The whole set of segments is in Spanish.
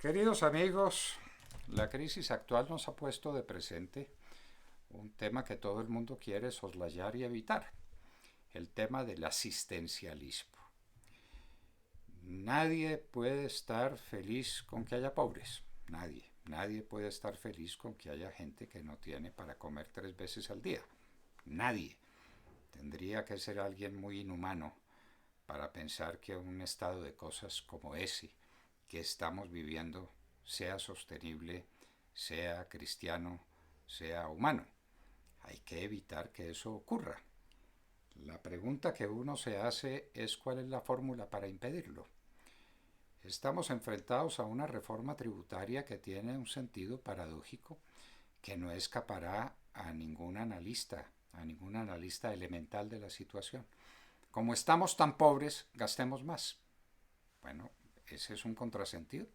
Queridos amigos, la crisis actual nos ha puesto de presente un tema que todo el mundo quiere soslayar y evitar, el tema del asistencialismo. Nadie puede estar feliz con que haya pobres, nadie. Nadie puede estar feliz con que haya gente que no tiene para comer 3 veces al día. Nadie. Tendría que ser alguien muy inhumano para pensar que un estado de cosas como ese que estamos viviendo sea sostenible, sea cristiano, sea humano. Hay que evitar que eso ocurra. La pregunta que uno se hace es cuál es la fórmula para impedirlo. Estamos enfrentados a una reforma tributaria que tiene un sentido paradójico que no escapará a ningún analista elemental de la situación. Como estamos tan pobres, gastemos más. Bueno, ese es un contrasentido,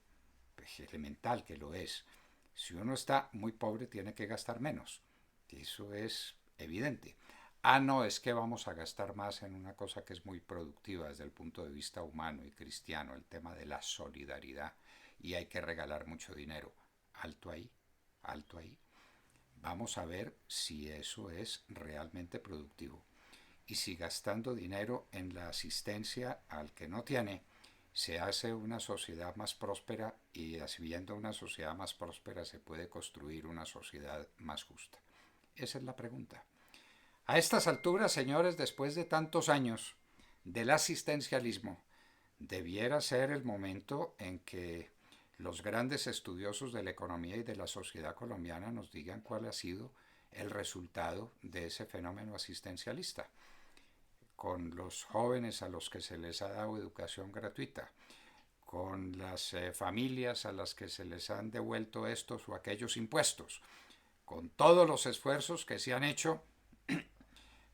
pues elemental que lo es. Si uno está muy pobre, tiene que gastar menos. Eso es evidente. Ah, no, es que vamos a gastar más en una cosa que es muy productiva desde el punto de vista humano y cristiano, el tema de la solidaridad. Y hay que regalar mucho dinero. Alto ahí, alto ahí. Vamos a ver si eso es realmente productivo. Y si gastando dinero en la asistencia al que no tiene, se hace una sociedad más próspera y haciendo una sociedad más próspera se puede construir una sociedad más justa. Esa es la pregunta. A estas alturas, señores, después de tantos años del asistencialismo, debiera ser el momento en que los grandes estudiosos de la economía y de la sociedad colombiana nos digan cuál ha sido el resultado de ese fenómeno asistencialista, con los jóvenes a los que se les ha dado educación gratuita, con las familias a las que se les han devuelto estos o aquellos impuestos, con todos los esfuerzos que se han hecho,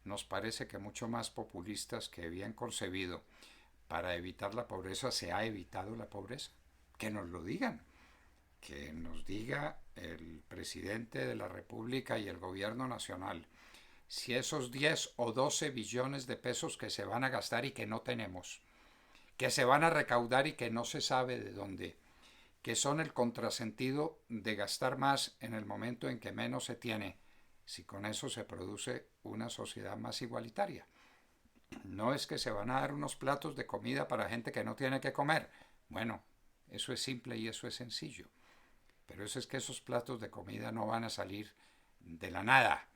nos parece que mucho más populistas que bien concebido para evitar la pobreza, se ha evitado la pobreza. Que nos lo digan, que nos diga el presidente de la República y el gobierno nacional si esos 10 o 12 billones de pesos que se van a gastar y que no tenemos, que se van a recaudar y que no se sabe de dónde, que son el contrasentido de gastar más en el momento en que menos se tiene, si con eso se produce una sociedad más igualitaria. No es que se van a dar unos platos de comida para gente que no tiene que comer. Bueno, eso es simple y eso es sencillo. Pero eso es que esos platos de comida no van a salir de la nada.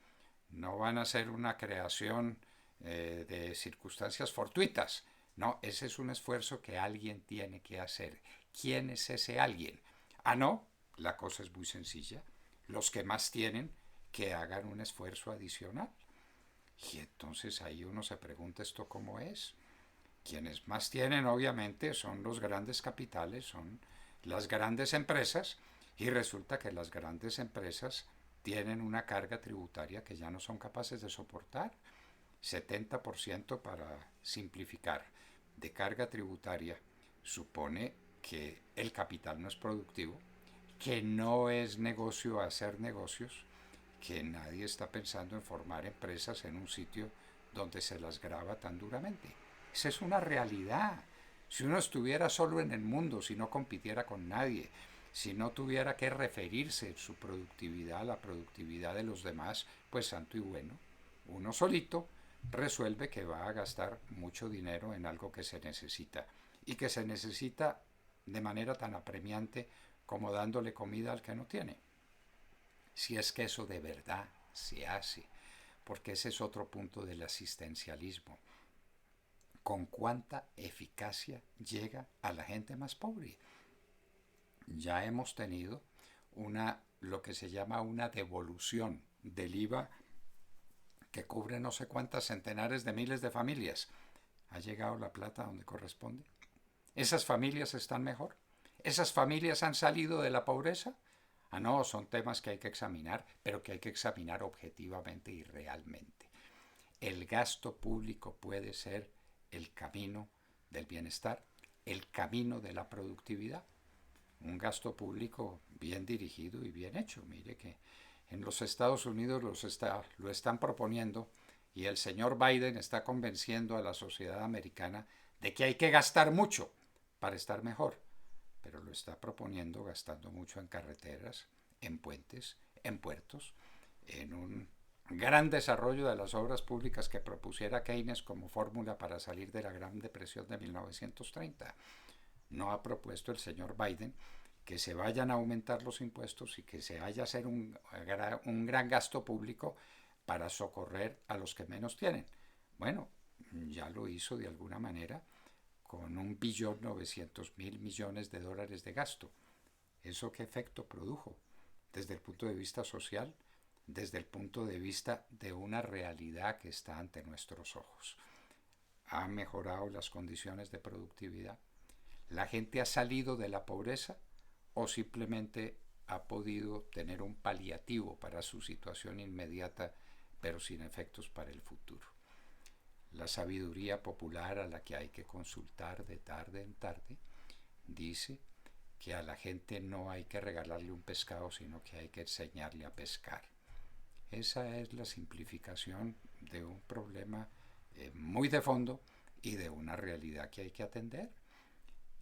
No van a ser una creación de circunstancias fortuitas. No, ese es un esfuerzo que alguien tiene que hacer. ¿Quién es ese alguien? Ah, no, la cosa es muy sencilla. Los que más tienen, que hagan un esfuerzo adicional. Y entonces ahí uno se pregunta esto cómo es. Quienes más tienen obviamente son los grandes capitales, son las grandes empresas, y resulta que las grandes empresas tienen una carga tributaria que ya no son capaces de soportar. 70% para simplificar de carga tributaria supone que el capital no es productivo, que no es negocio hacer negocios, que nadie está pensando en formar empresas en un sitio donde se las grava tan duramente. Esa es una realidad. Si uno estuviera solo en el mundo, si no compitiera con nadie, si no tuviera que referirse en su productividad a la productividad de los demás, pues santo y bueno. Uno solito resuelve que va a gastar mucho dinero en algo que se necesita y que se necesita de manera tan apremiante como dándole comida al que no tiene. Si es que eso de verdad se hace, porque ese es otro punto del asistencialismo. ¿Con cuánta eficacia llega a la gente más pobre? Ya hemos tenido lo que se llama una devolución del IVA que cubre no sé cuántas centenares de miles de familias. ¿Ha llegado la plata donde corresponde? ¿Esas familias están mejor? ¿Esas familias han salido de la pobreza? Ah, no, son temas que hay que examinar, pero que hay que examinar objetivamente y realmente. El gasto público puede ser el camino del bienestar, el camino de la productividad. Un gasto público bien dirigido y bien hecho. Mire que en los Estados Unidos lo están proponiendo y el señor Biden está convenciendo a la sociedad americana de que hay que gastar mucho para estar mejor. pero lo está proponiendo gastando mucho en carreteras, en puentes, en puertos, en un gran desarrollo de las obras públicas que propusiera Keynes como fórmula para salir de la Gran Depresión de 1930. No ha propuesto el señor Biden que se vayan a aumentar los impuestos y que se vaya a hacer un gran gasto público para socorrer a los que menos tienen. Bueno, ya lo hizo de alguna manera con 1.900.000.000.000 de dólares de gasto. ¿Eso qué efecto produjo? Desde el punto de vista social, desde el punto de vista de una realidad que está ante nuestros ojos. ¿Ha mejorado las condiciones de productividad? ¿La gente ha salido de la pobreza o simplemente ha podido tener un paliativo para su situación inmediata, pero sin efectos para el futuro? La sabiduría popular a la que hay que consultar de tarde en tarde dice que a la gente no hay que regalarle un pescado, sino que hay que enseñarle a pescar. Esa es la simplificación de un problema muy de fondo y de una realidad que hay que atender.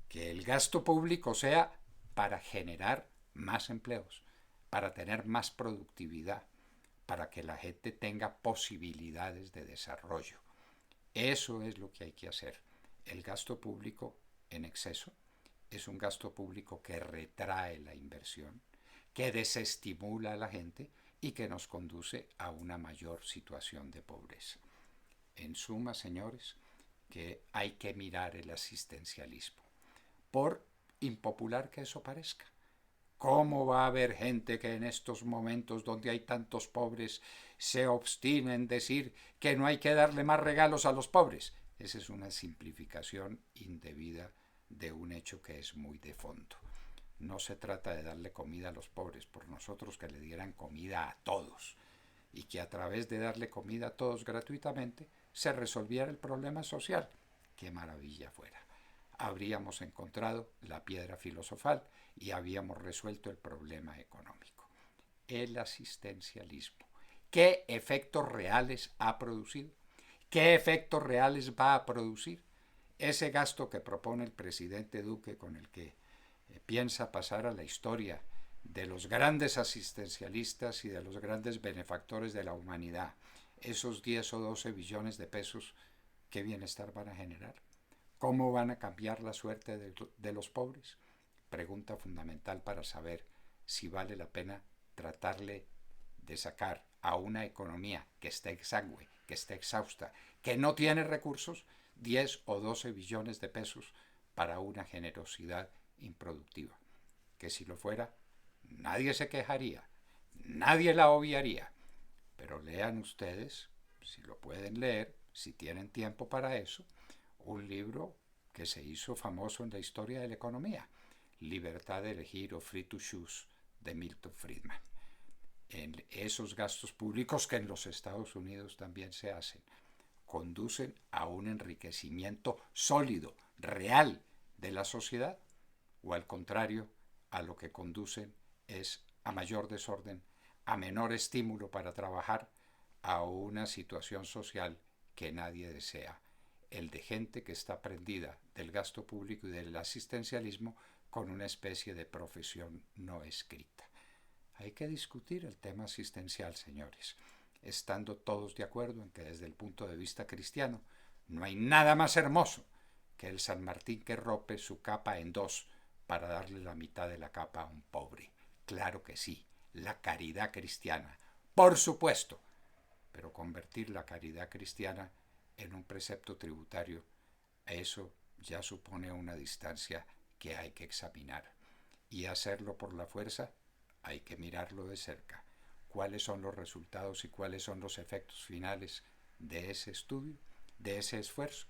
Que el gasto público sea para generar más empleos, para tener más productividad, para que la gente tenga posibilidades de desarrollo. Eso es lo que hay que hacer. El gasto público en exceso es un gasto público que retrae la inversión, que desestimula a la gente y que nos conduce a una mayor situación de pobreza. En suma, señores, que hay que mirar el asistencialismo, por impopular que eso parezca. ¿Cómo va a haber gente que en estos momentos donde hay tantos pobres se obstine en decir que no hay que darle más regalos a los pobres? Esa es una simplificación indebida de un hecho que es muy de fondo. No se trata de darle comida a los pobres, por nosotros que le dieran comida a todos y que a través de darle comida a todos gratuitamente se resolviera el problema social. ¡Qué maravilla fuera! Habríamos encontrado la piedra filosofal y habíamos resuelto el problema económico. El asistencialismo. ¿Qué efectos reales ha producido? ¿Qué efectos reales va a producir? Ese gasto que propone el presidente Duque, con el que piensa pasar a la historia de los grandes asistencialistas y de los grandes benefactores de la humanidad, esos 10 o 12 billones de pesos, ¿qué bienestar van a generar? ¿Cómo van a cambiar la suerte de los pobres? Pregunta fundamental para saber si vale la pena tratarle de sacar a una economía que esté exangüe, que esté exhausta, que no tiene recursos, 10 o 12 billones de pesos para una generosidad improductiva. Que si lo fuera, nadie se quejaría, nadie la obviaría. Pero lean ustedes, si lo pueden leer, si tienen tiempo para eso, un libro que se hizo famoso en la historia de la economía, Libertad de elegir o Free to Choose, de Milton Friedman. En esos gastos públicos que en los Estados Unidos también se hacen, conducen a un enriquecimiento sólido, real de la sociedad, o al contrario, a lo que conducen es a mayor desorden, a menor estímulo para trabajar, a una situación social que nadie desea, el de gente que está prendida del gasto público y del asistencialismo con una especie de profesión no escrita. Hay que discutir el tema asistencial, señores, estando todos de acuerdo en que desde el punto de vista cristiano no hay nada más hermoso que el San Martín que rompe su capa en dos para darle la mitad de la capa a un pobre. Claro que sí, la caridad cristiana, por supuesto, pero convertir la caridad cristiana en un precepto tributario, eso ya supone una distancia que hay que examinar. Y hacerlo por la fuerza, hay que mirarlo de cerca. ¿Cuáles son los resultados y cuáles son los efectos finales de ese estudio, de ese esfuerzo?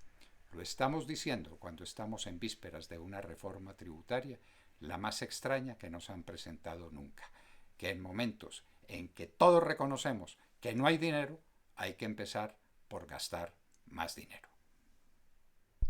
Lo estamos diciendo cuando estamos en vísperas de una reforma tributaria, la más extraña que nos han presentado nunca. Que en momentos en que todos reconocemos que no hay dinero, hay que empezar por gastar más dinero.